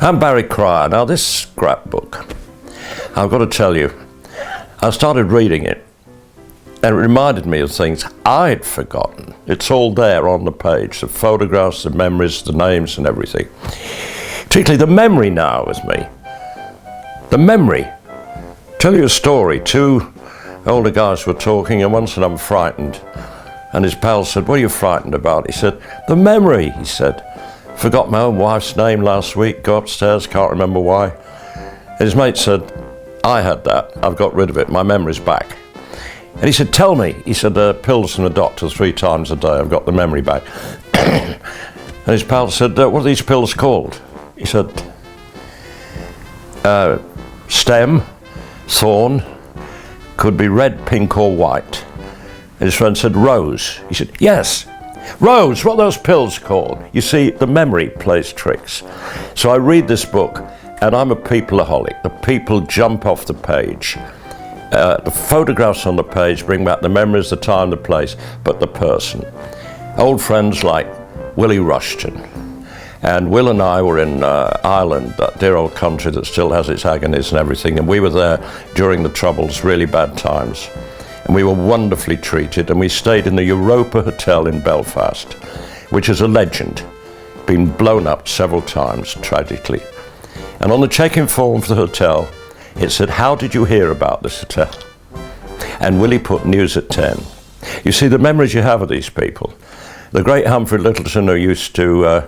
I'm Barry Cryer. Now this scrapbook, I've got to tell you, I started reading it and it reminded me of things I'd forgotten. It's all there on the page, the photographs, the memories, the names and everything. Particularly the memory now with me. The memory. Tell you a story. Two older guys were talking and one said, I'm frightened. And his pal said, what are you frightened about? He said, the memory, he said. Forgot my own wife's name last week, go upstairs, can't remember why. And his mate said, I had that, I've got rid of it, my memory's back. And he said, tell me. He said, pills from the doctor 3 times a day, I've got the memory back. And his pal said, what are these pills called? He said, stem, thorn, could be red, pink or white. And his friend said, rose. He said, yes. Rose, what are those pills called? You see, the memory plays tricks. So I read this book, and I'm a peopleaholic. The people jump off the page. The photographs on the page bring back the memories, the time, the place, but the person. Old friends like Willie Rushton. And Will and I were in Ireland, that dear old country that still has its agonies and everything, and we were there during the Troubles, really bad times. And we were wonderfully treated, and we stayed in the Europa Hotel in Belfast, which is a legend, been blown up several times, tragically. And on the check-in form for the hotel, it said, how did you hear about this hotel? And Willie put news at 10. You see, the memories you have of these people. The great Humphrey Lyttelton, who used to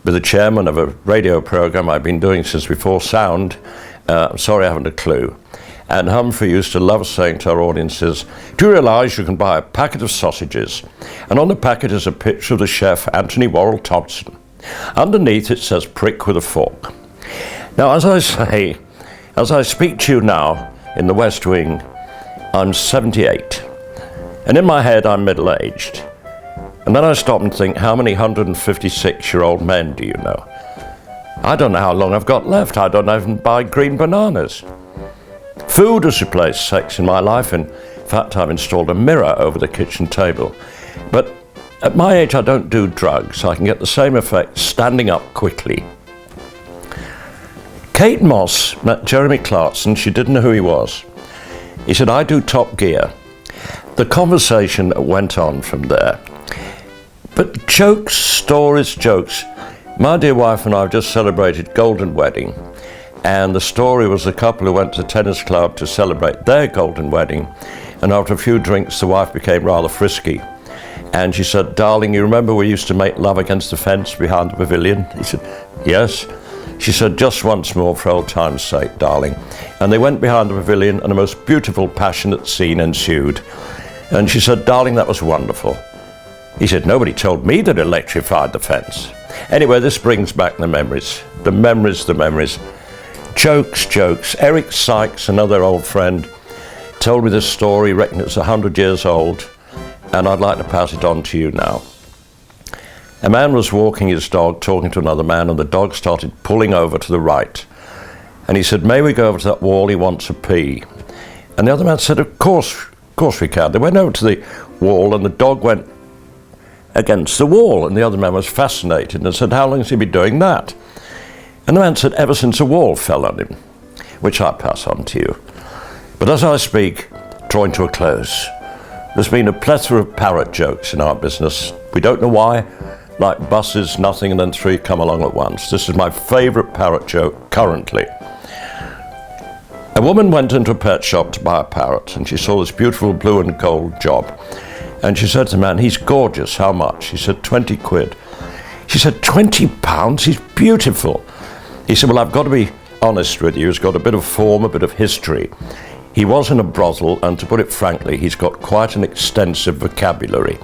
be the chairman of a radio program I've been doing since before sound, I'm sorry I haven't a clue. And Humphrey used to love saying to our audiences, do you realise you can buy a packet of sausages? And on the packet is a picture of the chef, Anthony Worrell Thompson. Underneath it says, prick with a fork. Now, as I say, as I speak to you now in the West Wing, I'm 78. And in my head, I'm middle-aged. And then I stop and think, how many 156-year-old men do you know? I don't know how long I've got left. I don't even buy green bananas. Food has replaced sex in my life. In fact, I've installed a mirror over the kitchen table. But at my age, I don't do drugs. I can get the same effect standing up quickly. Kate Moss met Jeremy Clarkson. She didn't know who he was. He said, I do Top Gear. The conversation went on from there. But jokes, stories, jokes. My dear wife and I have just celebrated Golden Wedding. And the story was a couple who went to a tennis club to celebrate their golden wedding. And after a few drinks, the wife became rather frisky. And she said, darling, you remember we used to make love against the fence behind the pavilion? He said, yes. She said, just once more for old time's sake, darling. And they went behind the pavilion and a most beautiful, passionate scene ensued. And she said, darling, that was wonderful. He said, nobody told me that electrified the fence. Anyway, this brings back the memories. The memories, the memories. Jokes, jokes. Eric Sykes, another old friend, told me this story, reckon it's 100 years old, and I'd like to pass it on to you now. A man was walking his dog, talking to another man, and the dog started pulling over to the right. And he said, may we go over to that wall, he wants a pee. And the other man said, of course we can. They went over to the wall, and the dog went against the wall, and the other man was fascinated and said, how long has he been doing that? And the man said, ever since a wall fell on him, which I pass on to you. But as I speak, drawing to a close, there's been a plethora of parrot jokes in our business. We don't know why, like buses, nothing, and then 3 come along at once. This is my favourite parrot joke currently. A woman went into a pet shop to buy a parrot, and she saw this beautiful blue and gold job. And she said to the man, he's gorgeous, how much? He said, 20 quid. She said, 20 pounds? He's beautiful. He said, well, I've got to be honest with you. He's got a bit of form, a bit of history. He was in a brothel, and to put it frankly, he's got quite an extensive vocabulary.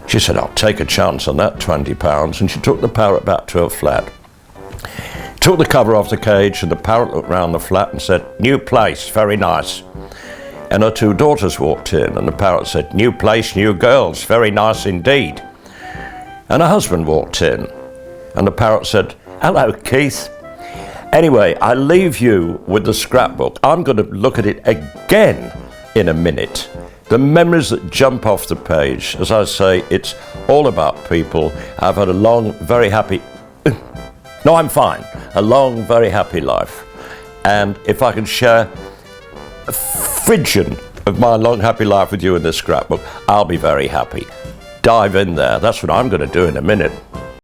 She said, I'll take a chance on that 20 pounds, and she took the parrot back to her flat. Took the cover off the cage, and the parrot looked round the flat and said, new place, very nice. And her 2 daughters walked in, and the parrot said, new place, new girls, very nice indeed. And her husband walked in, and the parrot said, hello, Keith. Anyway, I leave you with the scrapbook. I'm going to look at it again in a minute. The memories that jump off the page. As I say, it's all about people. I've had a long, very happy... No, I'm fine. a long, very happy life. And if I can share a fridgen of my long, happy life with you in this scrapbook, I'll be very happy. Dive in there. That's what I'm going to do in a minute.